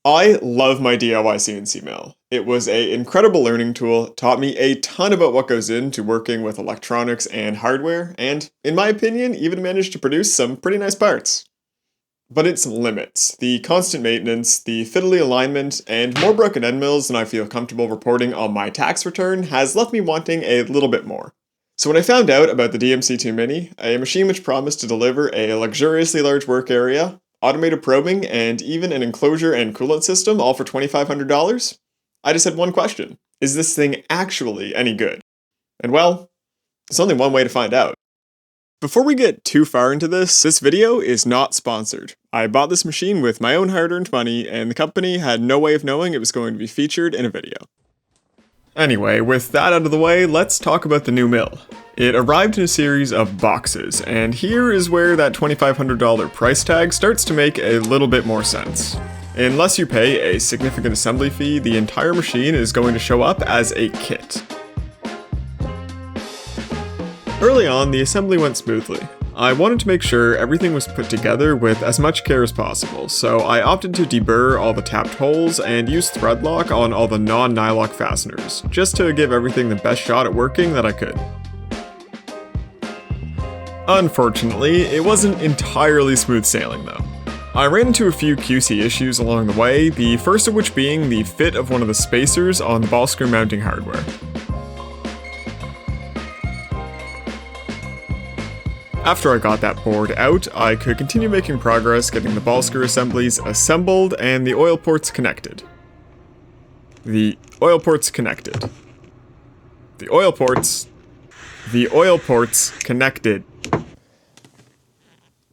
I love my DIY CNC mill. It was an incredible learning tool, taught me a ton about what goes into working with electronics and hardware, and, in my opinion, even managed to produce some pretty nice parts. But its limits, the constant maintenance, the fiddly alignment, and more broken end mills than I feel comfortable reporting on my tax return has left me wanting a little bit more. So when I found out about the DMC2 Mini, a machine which promised to deliver a luxuriously large work area, automated probing, and even an enclosure and coolant system all for $2,500, I just had one question. Is this thing actually any good? And well, there's only one way to find out. Before we get too far into this video is not sponsored. I bought this machine with my own hard-earned money, and the company had no way of knowing it was going to be featured in a video. Anyway, with that out of the way, let's talk about the new mill. It arrived in a series of boxes, and here is where that $2,500 price tag starts to make a little bit more sense. Unless you pay a significant assembly fee, the entire machine is going to show up as a kit. Early on, the assembly went smoothly. I wanted to make sure everything was put together with as much care as possible, so I opted to deburr all the tapped holes and use thread lock on all the non-nylock fasteners, just to give everything the best shot at working that I could. Unfortunately, it wasn't entirely smooth sailing though. I ran into a few QC issues along the way, the first of which being the fit of one of the spacers on the ball screw mounting hardware. After I got that board out, I could continue making progress getting the ball screw assemblies assembled and the oil ports connected. The oil ports connected.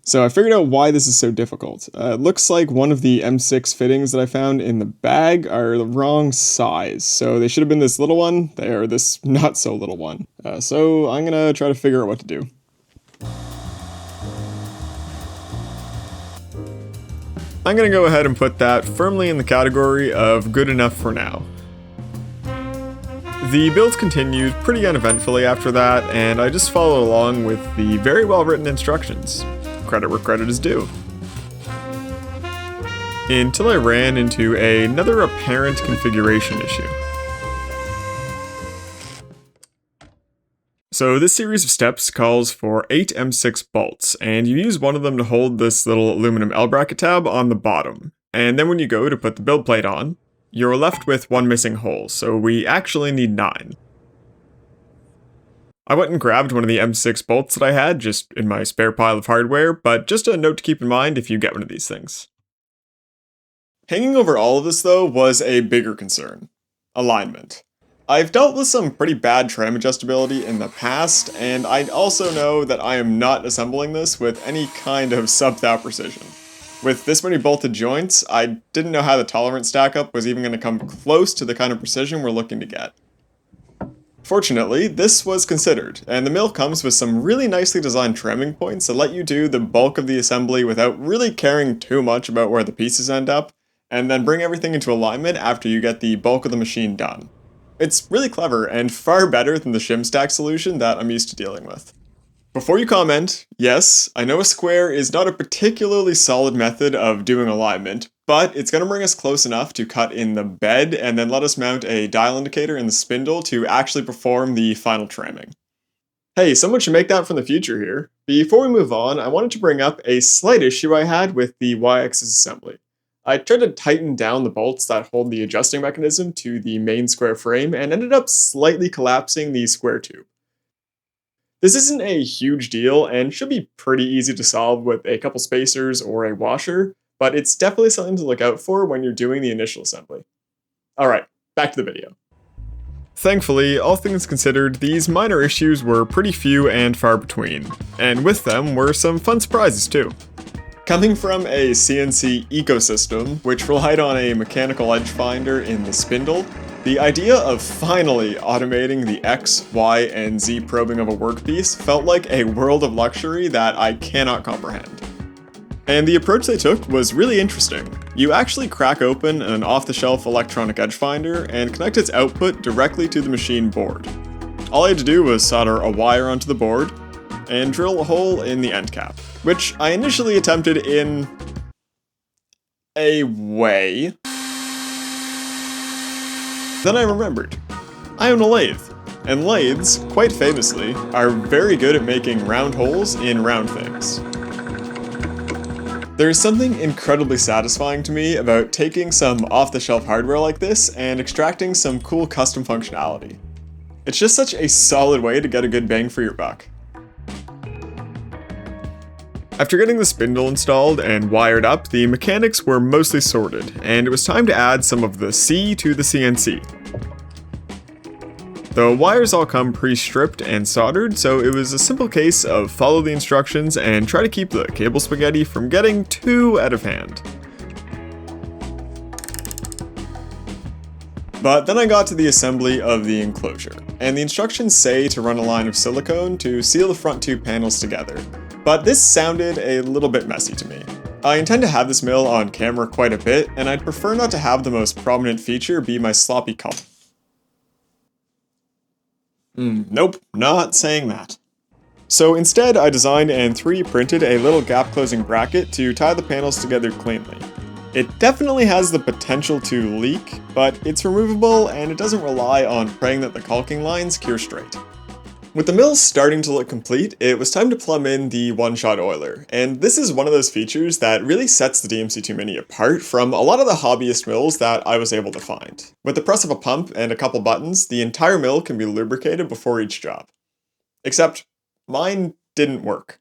So I figured out why this is so difficult. It looks like one of the M6 fittings that I found in the bag are the wrong size. So they should have been this little one, they are this not so little one. So I'm gonna try to figure out what to do. I'm gonna go ahead and put that firmly in the category of good enough for now. The build continued pretty uneventfully after that, and I just followed along with the very well written instructions. Credit where credit is due. Until I ran into another apparent configuration issue. So this series of steps calls for 8 M6 bolts, and you use one of them to hold this little aluminum L-bracket tab on the bottom. And then when you go to put the build plate on, you're left with one missing hole, so we actually need 9. I went and grabbed one of the M6 bolts that I had, just in my spare pile of hardware, but just a note to keep in mind if you get one of these things. Hanging over all of this though was a bigger concern. Alignment. I've dealt with some pretty bad tram adjustability in the past, and I also know that I am not assembling this with any kind of sub-thou precision. With this many bolted joints, I didn't know how the tolerance stack up was even going to come close to the kind of precision we're looking to get. Fortunately, this was considered, and the mill comes with some really nicely designed tramming points that let you do the bulk of the assembly without really caring too much about where the pieces end up, and then bring everything into alignment after you get the bulk of the machine done. It's really clever and far better than the shim stack solution that I'm used to dealing with. Before you comment, yes, I know a square is not a particularly solid method of doing alignment, but it's going to bring us close enough to cut in the bed and then let us mount a dial indicator in the spindle to actually perform the final tramming. Hey, someone should make that from the future here. Before we move on, I wanted to bring up a slight issue I had with the Y-axis assembly. I tried to tighten down the bolts that hold the adjusting mechanism to the main square frame and ended up slightly collapsing the square tube. This isn't a huge deal and should be pretty easy to solve with a couple spacers or a washer, but it's definitely something to look out for when you're doing the initial assembly. Alright, back to the video. Thankfully, all things considered, these minor issues were pretty few and far between, and with them were some fun surprises too. Coming from a CNC ecosystem, which relied on a mechanical edge finder in the spindle, the idea of finally automating the X, Y, and Z probing of a workpiece felt like a world of luxury that I cannot comprehend. And the approach they took was really interesting. You actually crack open an off-the-shelf electronic edge finder and connect its output directly to the machine board. All I had to do was solder a wire onto the board and drill a hole in the end cap, which I initially attempted in a way. Then I remembered. I own a lathe, and lathes, quite famously, are very good at making round holes in round things. There is something incredibly satisfying to me about taking some off-the-shelf hardware like this and extracting some cool custom functionality. It's just such a solid way to get a good bang for your buck. After getting the spindle installed and wired up, the mechanics were mostly sorted, and it was time to add some of the C to the CNC. The wires all come pre-stripped and soldered, so it was a simple case of follow the instructions and try to keep the cable spaghetti from getting too out of hand. But then I got to the assembly of the enclosure, and the instructions say to run a line of silicone to seal the front two panels together. But this sounded a little bit messy to me. I intend to have this mill on camera quite a bit, and I'd prefer not to have the most prominent feature be my sloppy color. Nope, not saying that. So instead, I designed and 3D printed a little gap closing bracket to tie the panels together cleanly. It definitely has the potential to leak, but it's removable and it doesn't rely on praying that the caulking lines cure straight. With the mill starting to look complete, it was time to plumb in the one-shot oiler, and this is one of those features that really sets the DMC2 Mini apart from a lot of the hobbyist mills that I was able to find. With the press of a pump and a couple buttons, the entire mill can be lubricated before each job. Except, mine didn't work.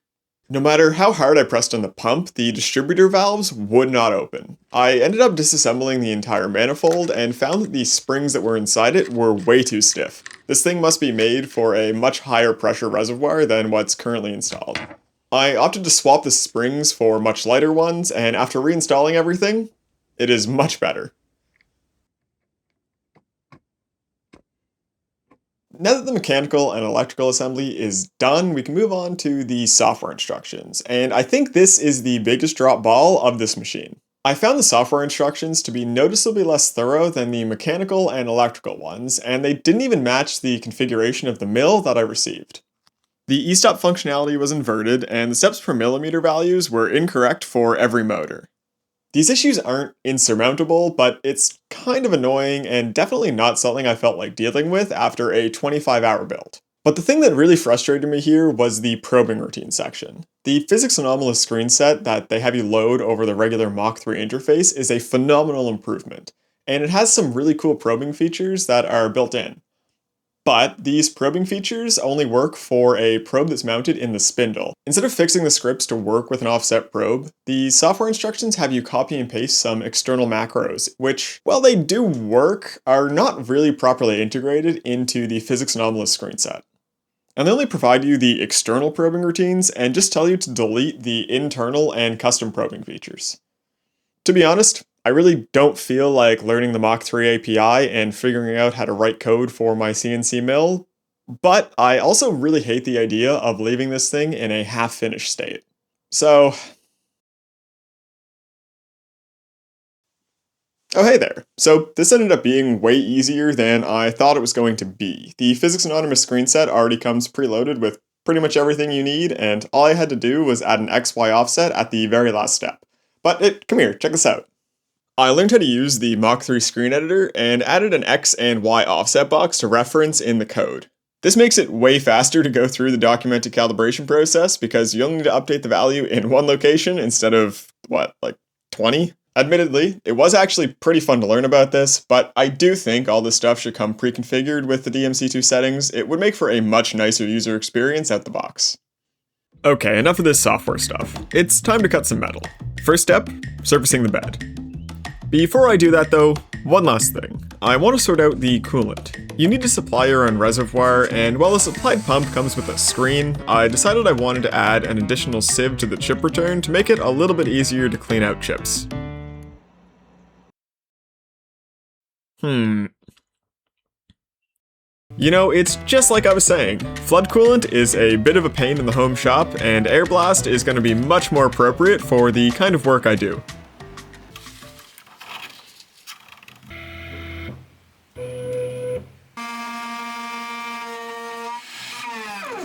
No matter how hard I pressed on the pump, the distributor valves would not open. I ended up disassembling the entire manifold and found that the springs that were inside it were way too stiff. This thing must be made for a much higher pressure reservoir than what's currently installed. I opted to swap the springs for much lighter ones, and after reinstalling everything, it is much better. Now that the mechanical and electrical assembly is done, we can move on to the software instructions, and I think this is the biggest drop ball of this machine. I found the software instructions to be noticeably less thorough than the mechanical and electrical ones, and they didn't even match the configuration of the mill that I received. The e-stop functionality was inverted, and the steps per millimeter values were incorrect for every motor. These issues aren't insurmountable, but it's kind of annoying and definitely not something I felt like dealing with after a 25-hour build. But the thing that really frustrated me here was the probing routine section. The physics anomalous screen set that they have you load over the regular Mach 3 interface is a phenomenal improvement, and it has some really cool probing features that are built in. But these probing features only work for a probe that's mounted in the spindle. Instead of fixing the scripts to work with an offset probe, the software instructions have you copy and paste some external macros, which, while they do work, are not really properly integrated into the physics anomalous screen set. And they only provide you the external probing routines and just tell you to delete the internal and custom probing features. To be honest, I really don't feel like learning the Mach 3 API and figuring out how to write code for my CNC mill, but I also really hate the idea of leaving this thing in a half-finished state. So... Oh hey there. So this ended up being way easier than I thought it was going to be. The Physics Anonymous screen set already comes preloaded with pretty much everything you need, and all I had to do was add an XY offset at the very last step. But come here, check this out. I learned how to use the Mach 3 screen editor and added an X and Y offset box to reference in the code. This makes it way faster to go through the documented calibration process because you only need to update the value in one location instead of, 20? Admittedly, it was actually pretty fun to learn about this, but I do think all this stuff should come pre-configured with the DMC2 settings. It would make for a much nicer user experience out the box. Okay, enough of this software stuff. It's time to cut some metal. First step, surfacing the bed. Before I do that though, one last thing. I want to sort out the coolant. You need to supply your own reservoir, and while the supplied pump comes with a screen, I decided I wanted to add an additional sieve to the chip return to make it a little bit easier to clean out chips. You know, it's just like I was saying. Flood coolant is a bit of a pain in the home shop, and air blast is going to be much more appropriate for the kind of work I do.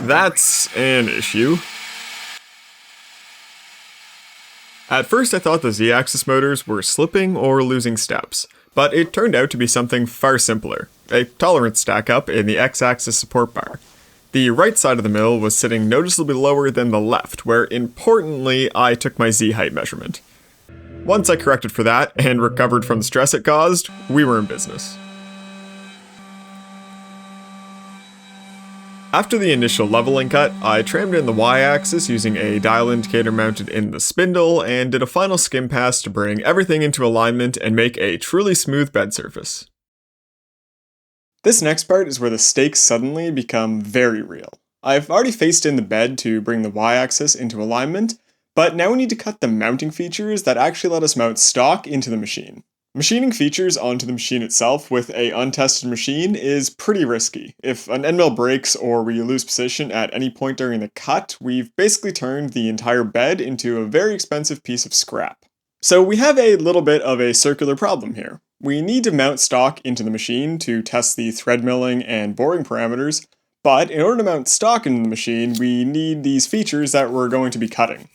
That's an issue. At first I thought the Z-axis motors were slipping or losing steps, but it turned out to be something far simpler, a tolerance stack up in the x-axis support bar. The right side of the mill was sitting noticeably lower than the left, where importantly I took my Z height measurement. Once I corrected for that and recovered from the stress it caused, we were in business. After the initial leveling cut, I trimmed in the y-axis using a dial indicator mounted in the spindle and did a final skim pass to bring everything into alignment and make a truly smooth bed surface. This next part is where the stakes suddenly become very real. I've already faced in the bed to bring the y-axis into alignment, but now we need to cut the mounting features that actually let us mount stock into the machine. Machining features onto the machine itself with a untested machine is pretty risky. If an end mill breaks or we lose position at any point during the cut, we've basically turned the entire bed into a very expensive piece of scrap. So we have a little bit of a circular problem here. We need to mount stock into the machine to test the thread milling and boring parameters, but in order to mount stock into the machine, we need these features that we're going to be cutting.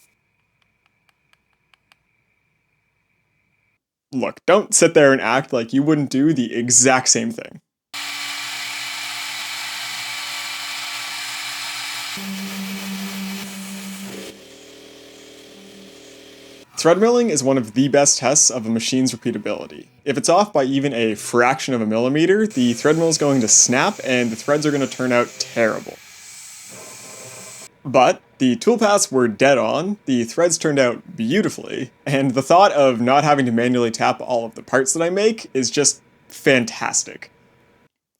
Look, don't sit there and act like you wouldn't do the exact same thing. Thread milling is one of the best tests of a machine's repeatability. If it's off by even a fraction of a millimeter, the thread mill is going to snap and the threads are going to turn out terrible. But the toolpaths were dead on, the threads turned out beautifully, and the thought of not having to manually tap all of the parts that I make is just fantastic.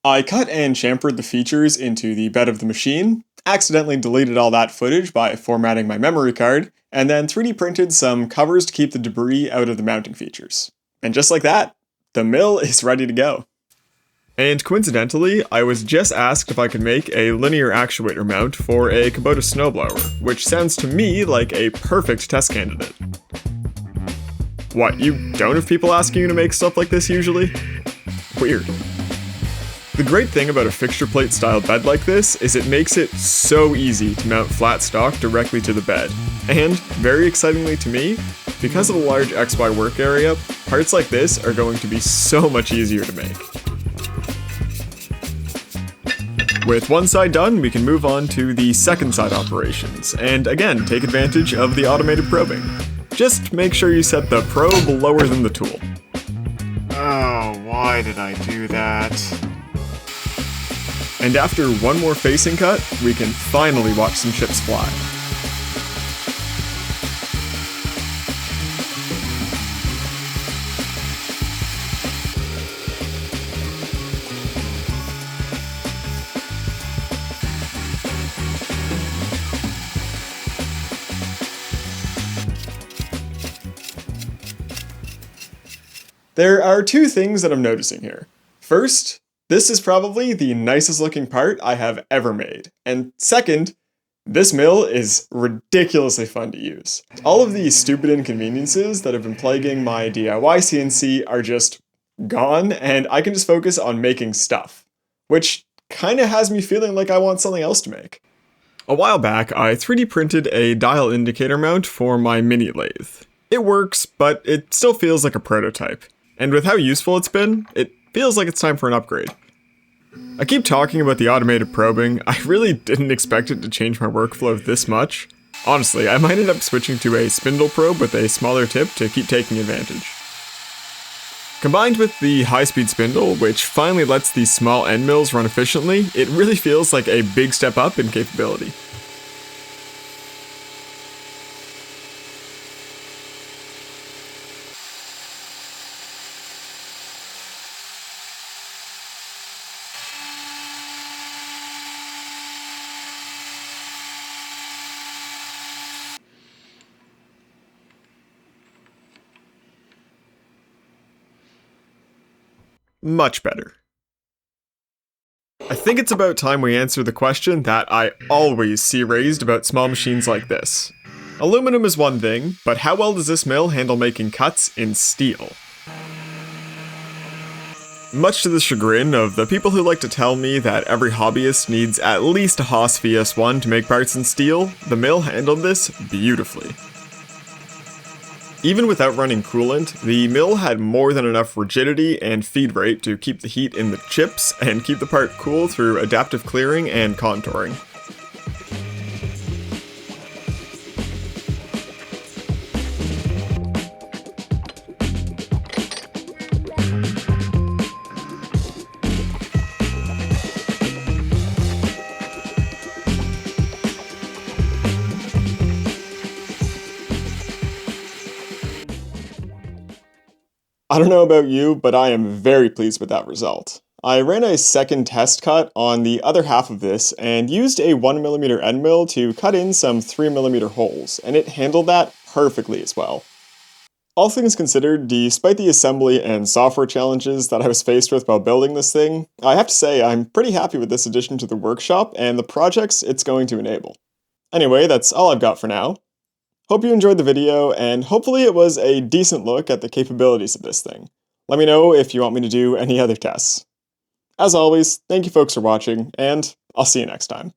I cut and chamfered the features into the bed of the machine, accidentally deleted all that footage by formatting my memory card, and then 3D printed some covers to keep the debris out of the mounting features. And just like that, the mill is ready to go. And coincidentally, I was just asked if I could make a linear actuator mount for a Kubota snowblower, which sounds to me like a perfect test candidate. What, you don't have people asking you to make stuff like this usually? Weird. The great thing about a fixture plate style bed like this is it makes it so easy to mount flat stock directly to the bed. And, very excitingly to me, because of the large XY work area, parts like this are going to be so much easier to make. With one side done, we can move on to the second side operations, and again, take advantage of the automated probing. Just make sure you set the probe lower than the tool. Oh, why did I do that? And after one more facing cut, we can finally watch some chips fly. There are two things that I'm noticing here. First, this is probably the nicest looking part I have ever made. And second, this mill is ridiculously fun to use. All of the stupid inconveniences that have been plaguing my DIY CNC are just gone, and I can just focus on making stuff, which kinda has me feeling like I want something else to make. A while back, I 3D printed a dial indicator mount for my mini lathe. It works, but it still feels like a prototype. And with how useful it's been, it feels like it's time for an upgrade. I keep talking about the automated probing. I really didn't expect it to change my workflow this much. Honestly, I might end up switching to a spindle probe with a smaller tip to keep taking advantage. Combined with the high-speed spindle, which finally lets these small end mills run efficiently, it really feels like a big step up in capability. Much better. I think it's about time we answer the question that I always see raised about small machines like this. Aluminum is one thing, but how well does this mill handle making cuts in steel? Much to the chagrin of the people who like to tell me that every hobbyist needs at least a Haas VS1 to make parts in steel, the mill handled this beautifully. Even without running coolant, the mill had more than enough rigidity and feed rate to keep the heat in the chips and keep the part cool through adaptive clearing and contouring. I don't know about you, but I am very pleased with that result. I ran a second test cut on the other half of this and used a 1mm end mill to cut in some 3mm holes, and it handled that perfectly as well. All things considered, despite the assembly and software challenges that I was faced with while building this thing, I have to say I'm pretty happy with this addition to the workshop and the projects it's going to enable. Anyway, that's all I've got for now. Hope you enjoyed the video, and hopefully it was a decent look at the capabilities of this thing. Let me know if you want me to do any other tests. As always, thank you folks for watching, and I'll see you next time.